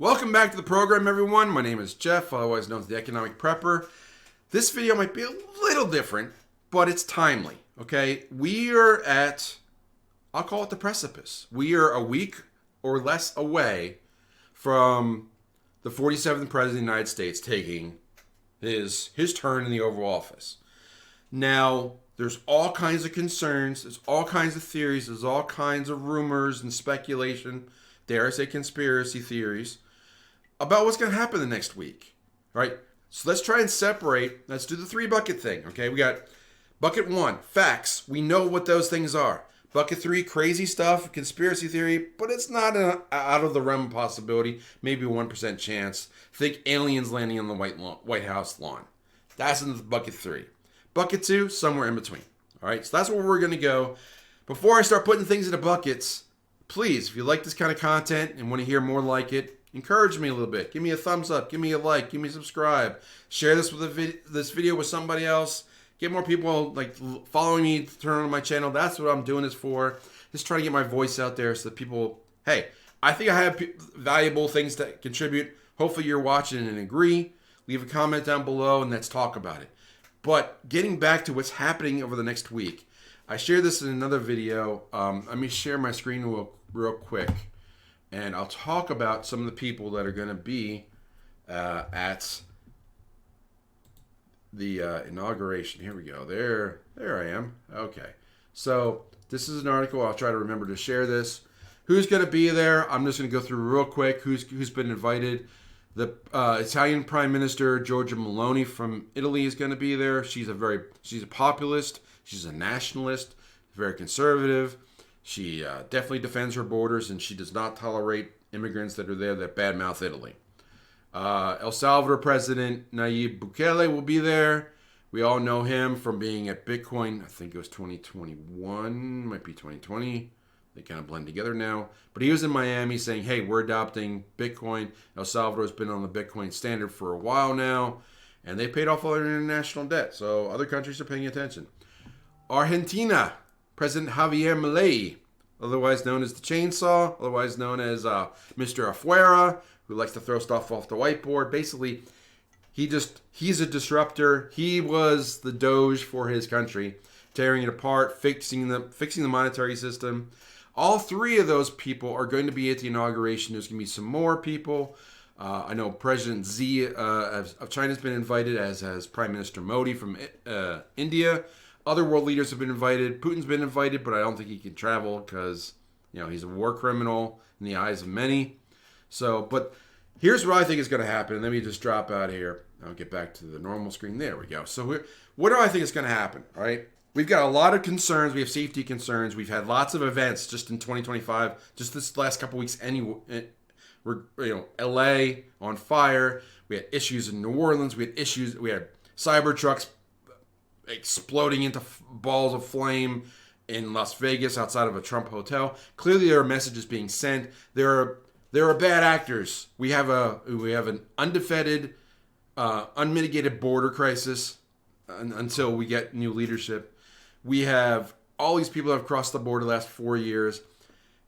Welcome back to the program, everyone. My name is Jeff, otherwise known as the Economic Prepper. This video might be a little different, but it's timely, okay? We are at, I'll call it the precipice. We are a week or less away from the 47th President of the United States taking his turn in the Oval Office. Now, there's all kinds of concerns, there's all kinds of theories, there's all kinds of rumors and speculation, dare I say conspiracy theories, about what's going to happen the next week, right? So let's try and separate, let's do the three bucket thing, okay? We got bucket one, facts. We know what those things are. Bucket three, crazy stuff, conspiracy theory, but it's not an out of the realm of possibility, maybe a 1% chance. Think aliens landing on the White House lawn. That's in bucket three. Bucket two, somewhere in between. All right, so that's where we're going to go. Before I start putting things into buckets, please, if you like this kind of content and want to hear more like it, encourage me a little bit. Give me a thumbs up. Give me a like. Give me a subscribe. Share this with this video with somebody else. Get more people like following me, turn on my channel. That's what I'm doing this for. Just trying to get my voice out there so that people, hey, I think I have valuable things to contribute. Hopefully you're watching and agree. Leave a comment down below and let's talk about it. But getting back to what's happening over the next week, I shared this in another video. Let me share my screen real quick, and I'll talk about some of the people that are going to be at the inauguration. Here we go. There I am. Okay. So this is an article. I'll try to remember to share this. Who's going to be there? I'm just going to go through real quick who's been invited. The Italian Prime Minister Giorgia Meloni from Italy is going to be there. She's a populist. She's a nationalist. Very conservative. She definitely defends her borders, and she does not tolerate immigrants that are there that badmouth Italy. El Salvador President Nayib Bukele will be there. We all know him from being at Bitcoin. I think it was 2021, might be 2020. They kind of blend together now. But he was in Miami saying, hey, we're adopting Bitcoin. El Salvador's been on the Bitcoin standard for a while now, and they paid off all their international debt. So other countries are paying attention. Argentina, President Javier Milei, otherwise known as the Chainsaw, otherwise known as Mr. Afuera, who likes to throw stuff off the whiteboard. Basically, he's a disruptor. He was the Doge for his country, tearing it apart, fixing the monetary system. All three of those people are going to be at the inauguration. There's going to be some more people. I know President Xi of China has been invited, as has Prime Minister Modi from India. Other world leaders have been invited. Putin's been invited, but I don't think he can travel because, he's a war criminal in the eyes of many. So, but here's what I think is going to happen. Let me just drop out of here. I'll get back to the normal screen. There we go. So what do I think is going to happen? All right. We've got a lot of concerns. We have safety concerns. We've had lots of events just in 2025, just this last couple weeks. We're, LA on fire. We had issues in New Orleans. We had cyber trucks exploding into balls of flame in Las Vegas outside of a Trump hotel. Clearly, there are messages being sent. There are bad actors. We have an undefended, unmitigated border crisis until we get new leadership. We have all these people that have crossed the border the last 4 years.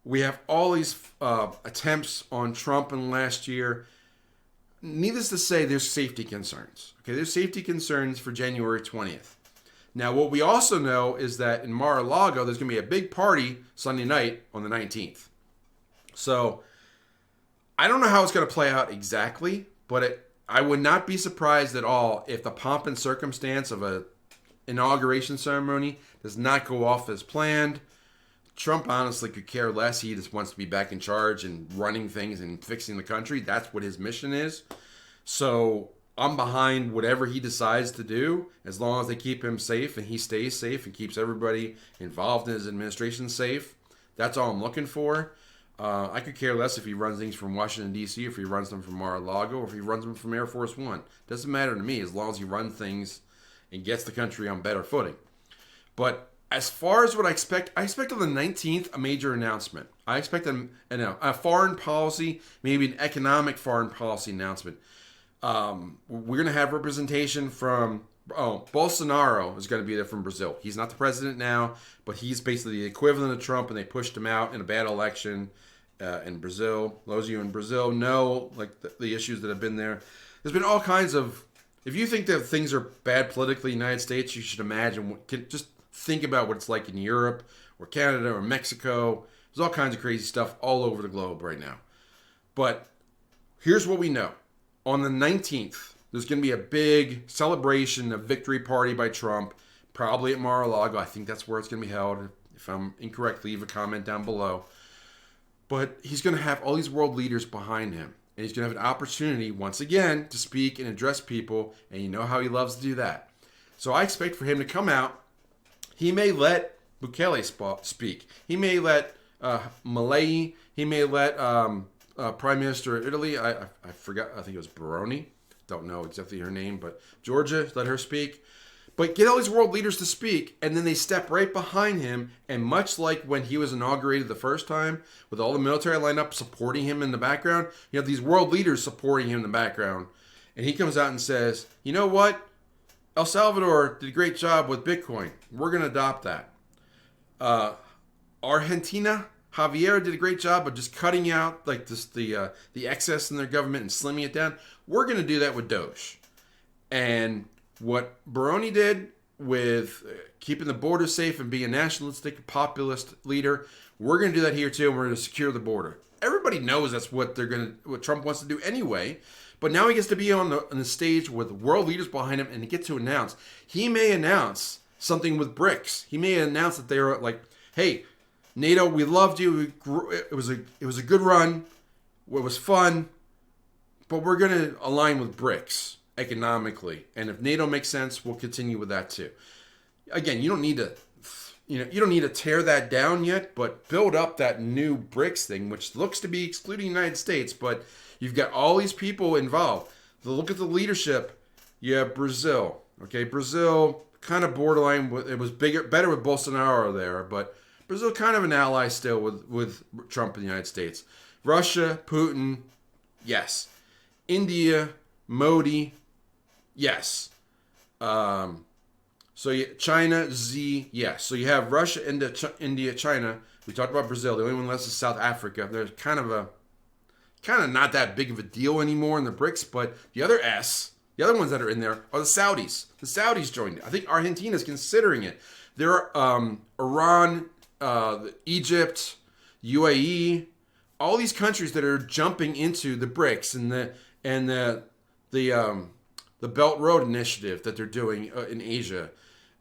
We have all these attempts on Trump in last year. Needless to say, there's safety concerns. Okay, there's safety concerns for January 20th. Now, what we also know is that in Mar-a-Lago, there's going to be a big party Sunday night on the 19th. So I don't know how it's going to play out exactly, but I would not be surprised at all if the pomp and circumstance of a inauguration ceremony does not go off as planned. Trump honestly could care less. He just wants to be back in charge and running things and fixing the country. That's what his mission is. So I'm behind whatever he decides to do, as long as they keep him safe and he stays safe and keeps everybody involved in his administration safe. That's all I'm looking for. I could care less if he runs things from Washington, D.C., if he runs them from Mar-a-Lago, or if he runs them from Air Force One. Doesn't matter to me as long as he runs things and gets the country on better footing. But as far as what I expect on the 19th a major announcement. I expect a foreign policy, maybe an economic foreign policy announcement. We're going to have representation from Bolsonaro is going to be there from Brazil. He's not the president now, but he's basically the equivalent of Trump, and they pushed him out in a bad election. in Brazil. Those of you in Brazil know like the issues that have been there. There's been all kinds of. If you think that things are bad politically in the United States, you should imagine. Just think about what it's like in Europe or Canada or Mexico. There's all kinds of crazy stuff all over the globe right now. But here's what we know. On the 19th, there's going to be a big celebration, a victory party by Trump, probably at Mar-a-Lago. I think that's where it's going to be held. If I'm incorrect, leave a comment down below. But he's going to have all these world leaders behind him. And he's going to have an opportunity, once again, to speak and address people. And you know how he loves to do that. So I expect for him to come out. He may let Bukele speak. He may let Malay. He may let Prime Minister of Italy. I forgot. I think it was Baroni. Don't know exactly her name. But Georgia, let her speak. But get all these world leaders to speak, and then they step right behind him. And much like when he was inaugurated the first time, with all the military lined up supporting him in the background, you have these world leaders supporting him in the background. And he comes out and says, you know what? El Salvador did a great job with Bitcoin. We're going to adopt that. Argentina, Javier did a great job of just cutting out like this, the excess in their government and slimming it down. We're going to do that with Doge. And what Baroni did with keeping the border safe and being a nationalistic, populist leader, we're going to do that here too, and we're going to secure the border. Everybody knows that's what what Trump wants to do anyway. But now he gets to be on the stage with world leaders behind him, and he gets to announce. He may announce something with BRICS. He may announce that they're like, "Hey, NATO, we loved you. It was a good run. It was fun, but we're going to align with BRICS." Economically, and if NATO makes sense, we'll continue with that too. Again, you don't need to tear that down yet, but build up that new BRICS thing, which looks to be excluding the United States, but you've got all these people involved. Look at the leadership. You have Brazil. Okay, Brazil kind of borderline. It was better with Bolsonaro there, but Brazil kind of an ally still with Trump in the United States. Russia, Putin, yes. India, Modi. Yes. China, Z, yes. So you have Russia, India, China. We talked about Brazil. The only one left is South Africa. They're kind of not that big of a deal anymore in the BRICS, but the other ones that are in there are the Saudis. The Saudis joined it. I think Argentina's considering it. There are Iran, Egypt, UAE, all these countries that are jumping into the BRICS and the Belt Road Initiative that they're doing in Asia.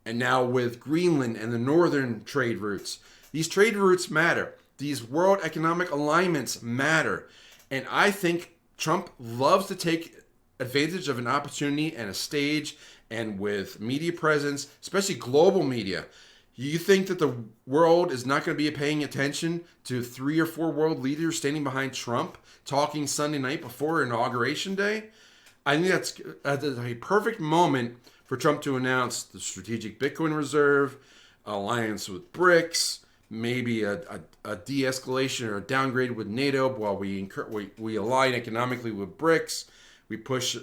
And now with Greenland and the northern trade routes. These trade routes matter. These world economic alignments matter. And I think Trump loves to take advantage of an opportunity and a stage, and with media presence, especially global media. You think that the world is not going to be paying attention to 3 or 4 world leaders standing behind Trump talking Sunday night before Inauguration Day? I think that's a perfect moment for Trump to announce the strategic Bitcoin reserve, alliance with BRICS, maybe a de-escalation or a downgrade with NATO while we align economically with BRICS. We push.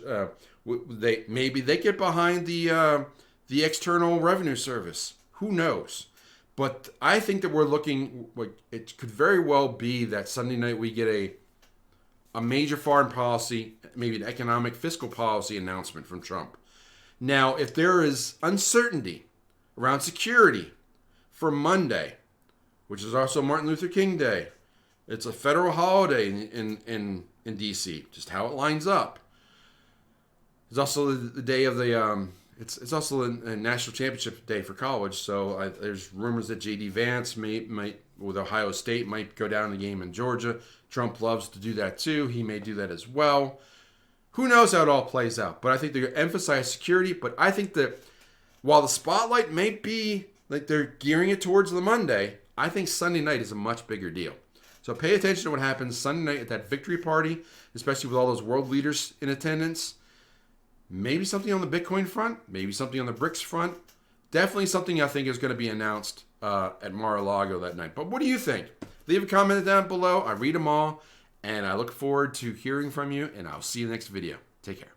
Maybe they get behind the External Revenue Service. Who knows? But I think that we're looking. It could very well be that Sunday night we get a major foreign policy, maybe an economic fiscal policy announcement from Trump. Now, if there is uncertainty around security for Monday, which is also Martin Luther King Day, it's a federal holiday in D.C., just how it lines up. It's also the day of the, it's also a national championship day for college, so there's rumors that J.D. Vance might with Ohio State might go down the game in Georgia. Trump loves to do that too. He may do that as well. Who knows how it all plays out? But I think they're going to emphasize security. But I think that while the spotlight may be like they're gearing it towards the Monday, I think Sunday night is a much bigger deal. So pay attention to what happens Sunday night at that victory party, especially with all those world leaders in attendance. Maybe something on the Bitcoin front, maybe something on the BRICS front. Definitely something I think is going to be announced at Mar-a-Lago that night. But what do you think? Leave a comment down below. I read them all, and I look forward to hearing from you, and I'll see you in the next video. Take care.